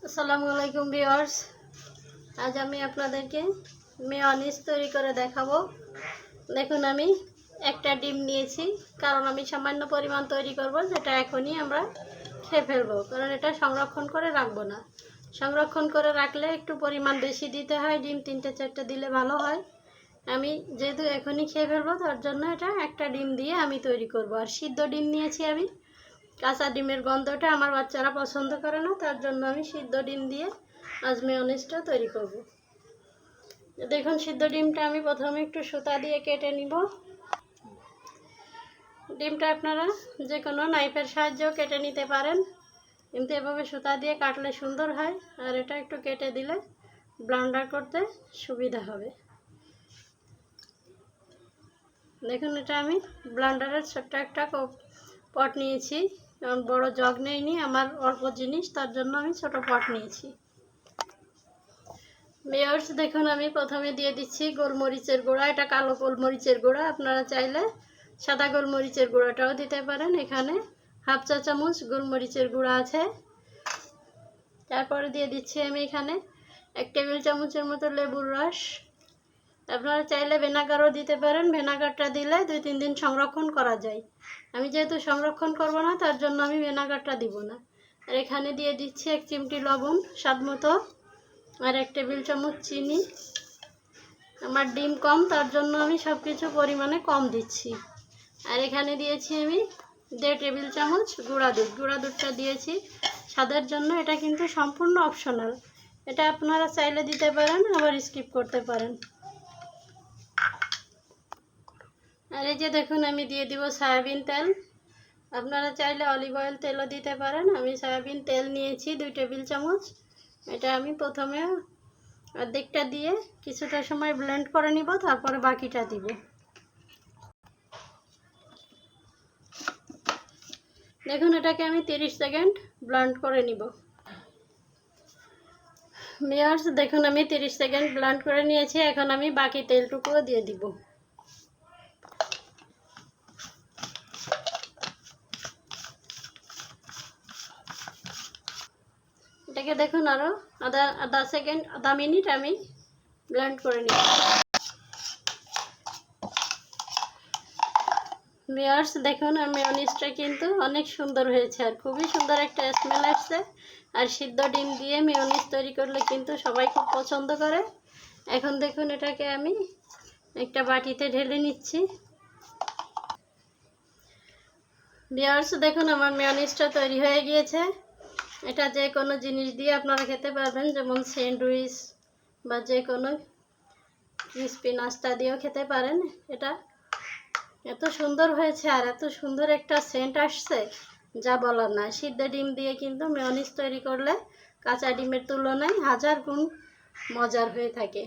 আসসালামু আলাইকুম ভিউয়ার্স, আজ আমি আপনাদেরকে মেয়োনিজ তৈরি করে দেখাবো। দেখুন, আমি একটা ডিম নিয়েছি, কারণ আমি সামান্য পরিমাণ তৈরি করব, যেটা এখনই আমরা খেয়ে ফেলবো, কারণ এটা সংরক্ষণ করে রাখবো না। সংরক্ষণ করে রাখলে একটু পরিমাণ বেশি দিতে হয়, ডিম 3-4টা দিলে ভালো হয়। আমি যেহেতু এখনই খেয়ে ফেলবো, তার জন্য এটা একটা ডিম দিয়ে আমি তৈরি করব। আর সিদ্ধ ডিম নিয়েছি আমি, কাঁচা ডিমের গন্ধটা আমার বাচ্চারা পছন্দ করে না, তার জন্য আমি সিদ্ধ ডিম দিয়ে আজ মেয়োনিজটা তৈরি করব। দেখুন, সিদ্ধ ডিমটা আমি প্রথমে একটু সুতা দিয়ে কেটে নিব। ডিমটা আপনারা যে কোনো নাইফের সাহায্যেও কেটে নিতে পারেন, কিন্তু এভাবে সুতা দিয়ে কাটলে সুন্দর হয়। আর এটা একটু কেটে দিলে ব্লেন্ডার করতে সুবিধা হবে। দেখুন, এটা আমি ব্লেন্ডারের ছোট্ট একটা পট নিয়েছি, কারণ বড় জগ নেইনি, আমার অল্প জিনিস, তার জন্য আমি ছোট পট নিয়েছি। ভিউয়ার্স, দেখুন, আমি প্রথমে দিয়ে দিচ্ছি গোলমরিচের গুঁড়া। এটা কালো গোলমরিচের গুঁড়া, আপনারা চাইলে সাদা গোলমরিচের গুঁড়াটাও দিতে পারেন। এখানে হাফ চা চামচ গোলমরিচের গুঁড়া আছে। তারপরে দিয়ে দিচ্ছি আমি এখানে 1 টেবিল চামচের মতো লেবুর রস। আপনারা চাইলে ভিনেগারও দিতে পারেন, ভিনেগারটা দিলে 2-3 দিন সংরক্ষণ করা যায়। আমি যেহেতু সংরক্ষণ করব না, তার জন্য আমি ভিনেগারটা দিব না। আর এখানে দিয়ে দিচ্ছি 1 চিমটি লবণ স্বাদ মতো, আর 1 টেবিল চামচ চিনি। আমার ডিম কম, তার জন্য আমি সব কিছু পরিমাণে কম দিচ্ছি। আর এখানে দিয়েছি আমি 1.5 টেবিল চামচ গুঁড়া দুধ। গুঁড়া দুধটা দিয়েছি স্বাদের জন্য, এটা কিন্তু সম্পূর্ণ অপশনাল। এটা আপনারা চাইলে দিতে পারেন, আবার স্কিপ করতে পারেন। আর এই যে দেখুন, আমি দিয়ে দিব সয়াবিন তেল। আপনারা চাইলে অলিভ অয়েল তেলও দিতে পারেন। আমি সয়াবিন তেল নিয়েছি 2 টেবিল চামচ। এটা আমি প্রথমে অর্ধেকটা দিয়ে কিছুটা সময় ব্লেন্ড করে নিব, তারপরে বাকিটা দিব। দেখুন, এটাকে আমি 30 সেকেন্ড ব্লেন্ড করে নিব। ভিউয়ার্স, দেখুন, আমি 30 সেকেন্ড ব্লেন্ড করে নিয়েছি। এখন আমি বাকি তেলটুকুও দিয়ে দিব। এটাকে দেখুন আরও আধা মিনিট আমি ব্লেন্ড করে নিব। ভিউয়ার্স, দেখুন, মেয়োনিজটা কিন্তু অনেক সুন্দর হয়েছে, আর খুবই সুন্দর একটা স্মেল আসছে। আর সিদ্ধ ডিম দিয়ে মেয়োনিজ তৈরি করলে কিন্তু সবাই খুব পছন্দ করে। এখন দেখুন, এটাকে আমি একটা বাটিতে ঢেলে নিচ্ছি। ভিউয়ার্স, দেখুন, আমার মেয়োনিজটা তৈরি হয়ে গিয়েছে। এটা যে কোনো জিনিস দিয়ে আপনারা খেতে পারবেন, যেমন স্যান্ডউইচ বা যে কোনো ক্রিসপি নাস্তা দিয়েও খেতে পারেন। এটা এত সুন্দর হয়েছে, আর এত সুন্দর একটা সেন্ট আসছে, যা বলার না। সিদ্ধ ডিম দিয়ে কিন্তু মেয়োনিজ তৈরি করলে কাঁচা ডিমের তুলনায় 1000 গুণ মজার হয়ে থাকে।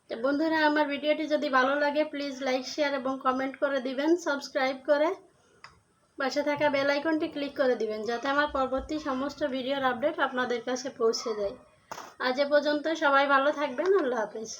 তো বন্ধুরা, আমার ভিডিওটি যদি ভালো লাগে, প্লিজ লাইক, শেয়ার এবং কমেন্ট করে দিবেন। সাবস্ক্রাইব করে পাশে থাকা বেল আইকনটি ক্লিক করে দিবেন, যাতে আমার পরবর্তী সমস্ত ভিডিওর আপডেট আপনাদের কাছে পৌঁছে যায়। আজ এ পর্যন্ত, সবাই ভালো থাকবেন। আল্লাহ হাফেজ।